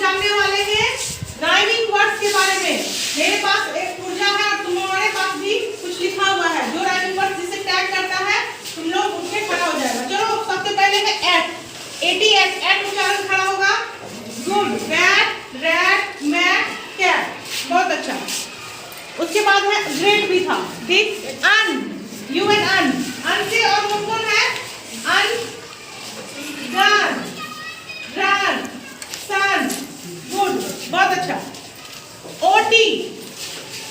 जानने वाले हैं राइमिंग वर्ड्स के बारे में। मेरे पास एक पुर्जा है और तुम्हारे पास भी कुछ लिखा हुआ है। जो राइमिंग वर्ड जिसे टैग करता है तुम लोग उठ के खड़ा हो जाएगा। चलो सबसे पहले है एट, ATH, एट उच्चारण खड़ा होगा। Good, bat, rat, mat, cat, बहुत अच्छा। उसके बाद है ग्रेट भी था, ठीक। अन, UN, अन से और कौन है? अन, गन, रन, सन, गुड, बहुत अच्छा। OT,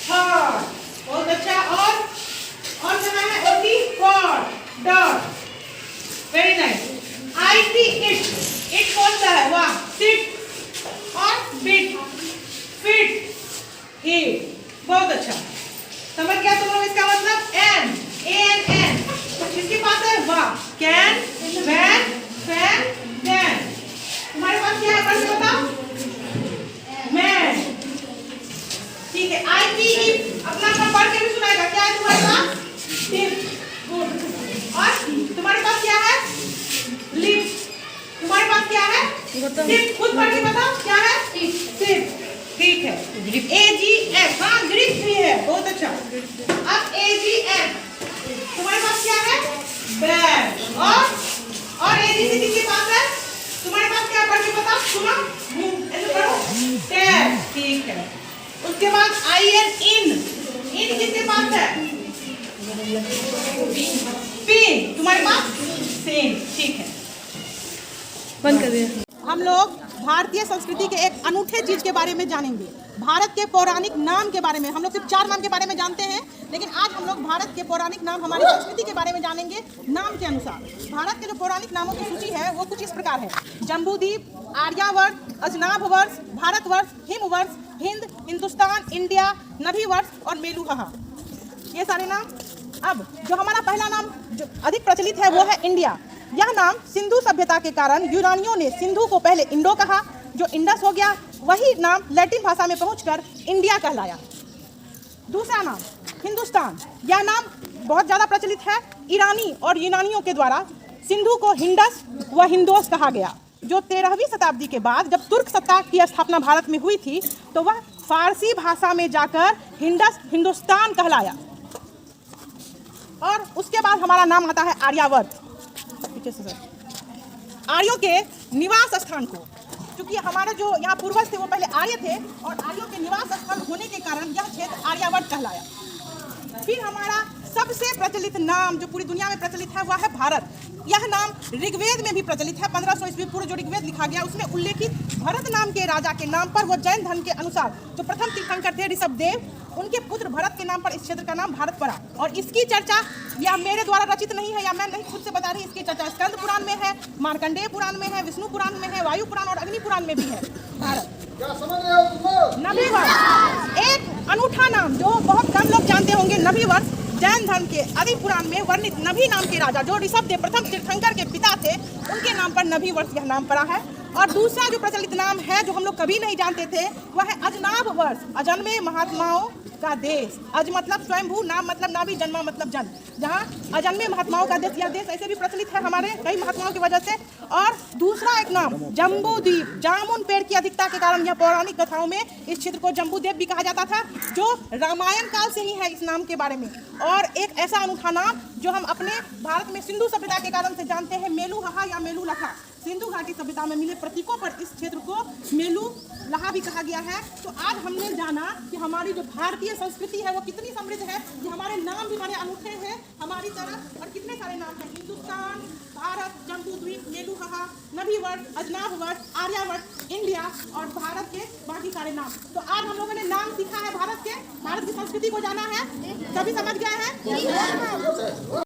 हॉट, बहुत अच्छा। और कहाँ है? OT, cot, dot, very nice. IT, it कौन सा है? वाह, सिट और बिट, फिट, हिट, बहुत अच्छा। समझ गया तुम लोग इसका मतलब? एन, AN, किसके पास है? वाह, कैन, वैन, फैन, कैन। तुम्हारे पास क्या है? पढ़ के बताओ। मैन, ठीक है। IP, अपना नाम पढ़ के भी सुनाएगा। क्या है तुम्हारे पास? Tip, good. और तुम्हारे पास क्या है? लिप। तुम्हारे पास क्या है? सिप, खुद पढ़ के बताओ क्या है? सिप, ठीक है। AGF, हाँ ग्रिप भी है, बहुत अच्छा। अब AGF, तुम्हारे पास क्या है? बैग। और AGC किसके पास है? तुम्हारे पास क्या? पढ़ के बताओ, सुनो, ऐसे पढ़ो, टैग, ठीक है। उसके बाद IN, इन किसके पास है? पिन, तुम्हारे पास? सेम, ठीक है। बंद कर दिया। हम लोग भारतीय संस्कृति के एक अनूठे चीज के बारे में जानेंगे। भारत के पौराणिक नाम के बारे में। हम लोग सिर्फ 4 नाम के बारे में जानते हैं, लेकिन आज हम लोग भारत के पौराणिक नाम, हमारी संस्कृति के बारे में जानेंगे नाम के अनुसार। भारत के जो पौराणिक नामों की सूची है वो कुछ इस प्रकार है: जम्बूद्वीप, आर्यावर्त, अजनाभवर्ष, भारतवर्ष, हिमवर्ष, हिंद, हिंदुस्तान, इंडिया, नभीवर्ष और मेलुहा, ये सारे नाम। अब जो हमारा पहला नाम जो अधिक प्रचलित है वो है इंडिया। यह नाम सिंधु सभ्यता के कारण यूनानियों ने सिंधु को पहले इंडो कहा, जो इंडस हो गया। वही नाम लैटिन भाषा में पहुंचकर इंडिया कहलाया। दूसरा नाम हिंदुस्तान। यह नाम बहुत ज़्यादा प्रचलित है। ईरानी और यूनानियों के द्वारा सिंधु को हिंडस व हिंदोस कहा गया, जो 13वीं शताब्दी के बाद जब तुर्क सत्ता की स्थापना भारत में हुई थी तो वह फारसी भाषा में जाकर हिंडस, हिंदुस्तान कहलाया। और उसके बाद हमारा नाम आता है आर्यावर्त। आर्यों के निवास स्थान को, क्योंकि हमारे जो यहाँ पूर्वज थे वो पहले आर्य थे और आर्यों के निवास स्थल होने के कारण यह क्षेत्र आर्यावर्त कहलाया। फिर हमारा सबसे प्रचलित नाम जो पूरी दुनिया में प्रचलित है वह है भारत। यह नाम ऋग्वेद में भी प्रचलित है। 1500 ईस्वी पूर्व जो ऋग्वेद लिखा गया उसमें उल्लेखित भरत नाम के राजा के नाम पर वो जैन धर्म के अनुसार जो प्रथम तीर्थंकर थे ऋषभदेव, उनके पुत्र भरत के नाम पर इस क्षेत्र का नाम भारत पड़ा। और इसकी चर्चा या मेरे द्वारा रचित नहीं है या मैं नहीं खुद से बता रही, इसकी चर्चा स्कंद पुराण में है, मार्कंडेय पुराण में है, विष्णु पुराण में है, वायु पुराण और अग्नि पुराण में भी है भारत। क्या समझ रहे हो तुम लोग? नभीवर्ष, एक अनूठा नाम जो बहुत कम लोग जानते होंगे। नभीवर्ष जैन धर्म के आदि पुराण में वर्णित नभी नाम के राजा जो ऋषभदेव प्रथम तीर्थंकर के पिता थे, उनके नाम पर नभीवर्ष यह नाम पड़ा है। और दूसरा जो प्रचलित नाम है जो हम लोग कभी नहीं जानते थे वह है अजनाभवर्ष, अजन्मे महात्माओं का देश। अज मतलब स्वयंभू, नाम मतलब नाभि, जन्मा मतलब जन्म, जहाँ अजन्मे महात्माओं का देश, यह देश ऐसे भी प्रचलित है हमारे कई महात्माओं की वजह से। और दूसरा एक नाम जम्बूद्वीप, जामुन पेड़ की अधिकता के कारण यह पौराणिक कथाओं में इस क्षेत्र को जम्बूद्वीप भी कहा जाता था, जो रामायण काल से ही है इस नाम के बारे में। और एक ऐसा अनूठा नाम जो हम अपने भारत में सिंधु सभ्यता के कारण से जानते हैं, मेलुहा या मेलुलखा। सिंधु घाटी सभ्यता में मिले प्रतीकों पर इस क्षेत्र को मेलुलहा भी कहा गया है। तो आज हमने जाना कि हमारी जो भारतीय संस्कृति है वो कितनी समृद्ध है, कि हमारे नाम भी बड़े अनूठे हैं हमारी तरह। और कितने सारे नाम हैं: हिंदुस्तान, भारत, जम्बूद्वीप, मेलुहा, नभीवर्ष, अजनाभवर्ष, आर्यावर्त, इंडिया और भारत के बाकी सारे नाम। तो आज हम लोगों ने नाम सीखा है भारत के, भारत की संस्कृति को जाना है। सभी समझ गए हैं?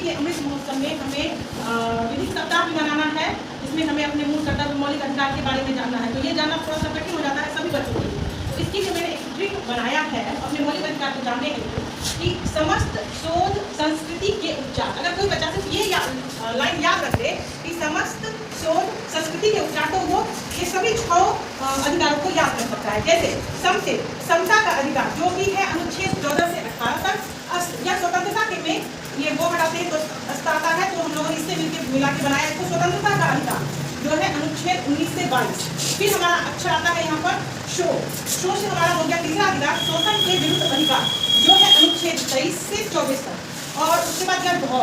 के अमृत महोत्सव में हमें विधिक सप्ताह भी मनाना है, जिसमें हमें अपने मूल कर्तव्य मौलिक अधिकार के बारे में जानना है। तो ये जानना थोड़ा सा कठिन हो जाता है सभी बच्चों के लिए। तो इसके लिए मैंने एक ट्रिक बनाया है अपने मौलिक अधिकार को जानने के लिए कि समस्त शोध संस्कृति के उपचार। अगर कोई बच्चा सिर्फ ये लाइन याद रख ले कि समस्त शोध संस्कृति के उपचार, तो वो ये सभी 6 अधिकारों को याद कर सकता है। जैसे सम से समता का अधिकार, जो कि है अनुच्छेद 14 से 18 तक। या स्वतंत्रता के में ये वो हटाते हैं तो अस्ता आता है, तो हम लोगों ने इससे मिलकर मिला के बनाया है। तो स्वतंत्रता का अधिकार जो है अनुच्छेद 19 से 22। फिर हमारा अक्षर आता है यहाँ पर शो से हमारा हो गया तीसरा अधिकार शोषण के विरुद्ध अधिकार, जो है अनुच्छेद 23 से 24 तक। और उसके बाद भौ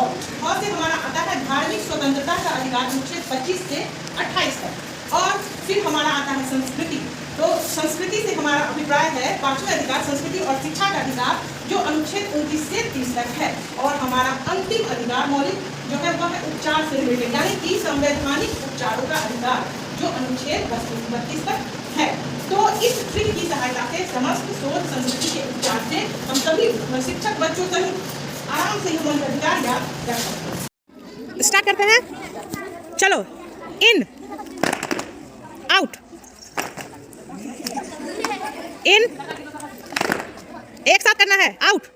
से हमारा आता है धार्मिक स्वतंत्रता का अधिकार अनुच्छेद 25 से 28 तक। और फिर हमारा आता है संस्कृति। तो संस्कृति से हमारा अभिप्राय है 5वां अधिकार संस्कृति और शिक्षा का अधिकार, जो अनुच्छेद 29 से 30 तक है। और हमारा अंतिम अधिकार मौलिक जो है वह है उपचार से रिलेटेड, यानी कि संवैधानिक उपचारों का अधिकार, जो अनुच्छेद 32 तक है। तो इस ट्रिक की सहायता से समस्त शोध संस्कृति के उपचार से हम सभी शिक्षक बच्चों सहित आराम से मौलिक अधिकार याद रख सकते हैं। स्टार्ट करते हैं, चलो। इन, आउट, इन, एक साथ करना है। आउट,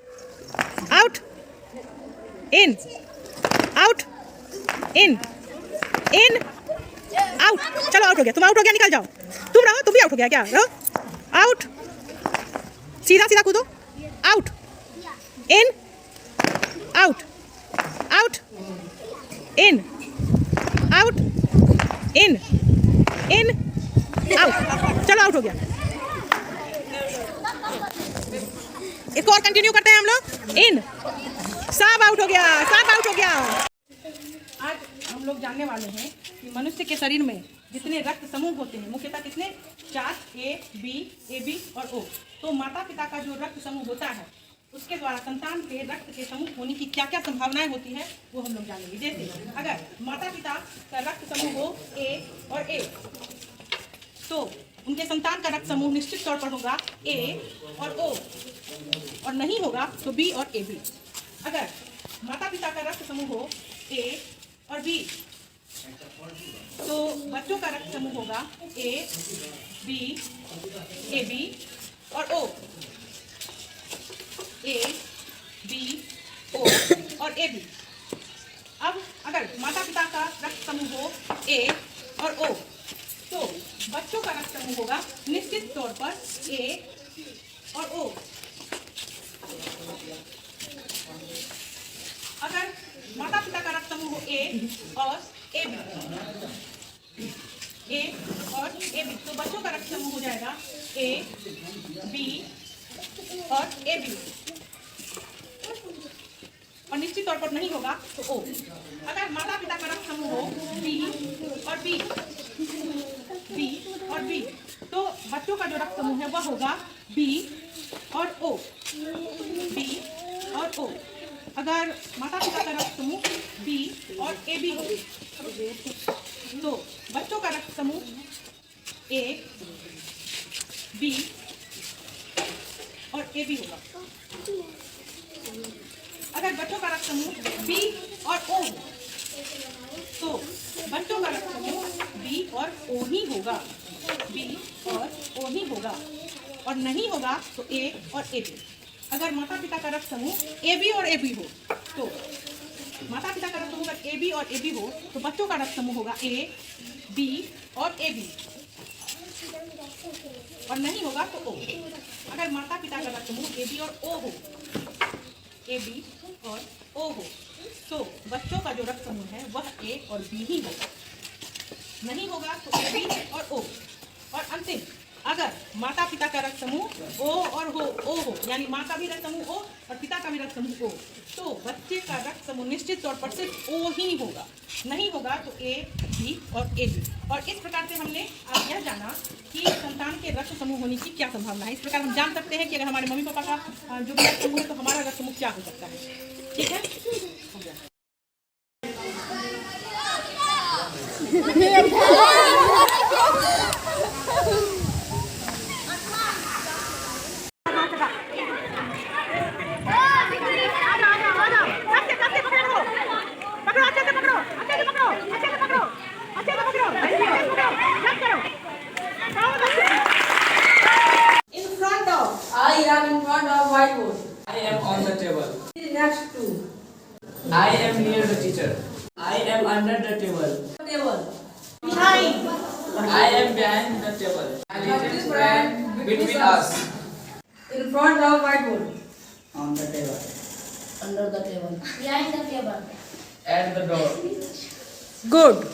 आउट, इन, आउट, इन, इन, आउट। चलो आउट हो गया, तुम आउट हो गया, निकल जाओ। तुम रहो, तुम भी आउट हो गया क्या? रहो, आउट, सीधा सीधा कूदो। आउट, इन, आउट, आउट, इन, आउट, इन, इन, आउट। चलो आउट हो गया। इसको और कंटिन्यू करते हैं हम लोग। इन, सब आउट हो गया, सब आउट हो गया। आज हम लोग जानने वाले हैं कि मनुष्य के शरीर में जितने रक्त समूह होते हैं, मुख्यतः कितने? 4, A, B, AB और O। तो माता पिता का जो रक्त समूह होता है, उसके द्वारा संतान के रक्त के समूह होने की क्या क्या संभावनाएं होती है, वो हम लोग जानेंगे। जैसे अगर माता पिता का रक्त समूह हो A और A, तो उनके संतान का रक्त समूह निश्चित तौर पर होगा A और O, और नहीं होगा तो B और AB। अगर माता पिता का रक्त समूह हो A और B, तो बच्चों का रक्त समूह होगा A, B, AB और O। A, B, O और AB। अब अगर माता पिता का रक्त समूह हो A और O, तो बच्चों का रक्त समूह होगा निश्चित तौर पर A और O। अगर माता पिता का रक्त समूह हो A और AB, A और AB, तो बच्चों का रक्त समूह हो जाएगा A, B और AB। और निश्चित तौर पर नहीं होगा तो O। अगर माता पिता का रक्त समूह हो B और B, B और B, तो बच्चों का जो रक्त समूह है वह होगा B और O, B और O। अगर माता पिता का रक्त समूह B और AB हो, तो बच्चों का रक्त समूह A, B और AB होगा। अगर बच्चों का रक्त समूह B और O, तो बच्चों का रक्त समूह B और O ही होगा, B और O ही होगा। और नहीं होगा तो A और AB। अगर माता पिता का रक्त समूह AB और AB हो, तो माता पिता का रक्त समूह अगर AB और AB हो, तो बच्चों का रक्त समूह होगा A, B और AB। और नहीं होगा तो O। अगर माता पिता का रक्त समूह AB और O हो, AB और O हो, तो बच्चों का जो रक्त समूह है वह A और B ही होगा। नहीं होगा तो AB और O। और अंतिम, अगर माता पिता का रक्त समूह O और O हो, यानी माँ का भी रक्त समूह O और पिता का भी रक्त समूह O, तो बच्चे का रक्त समूह निश्चित तौर पर सिर्फ O ही होगा। नहीं होगा तो A, B और AB। और इस प्रकार से हमने आज यह जाना कि संतान के रक्त समूह होने की क्या संभावना है। इस प्रकार हम जान सकते हैं कि अगर हमारे मम्मी पापा का जो भी रक्त समूह है, तो हमारा रक्त समूह क्या हो सकता है। ठीक है, हो गया। front of whiteboard. I am on the table. Next to I am near the teacher. I am under the table. table. Behind. I am behind the table. A little friend between us. In front of whiteboard. On the table. Under the table. Behind the table. At the door. Good.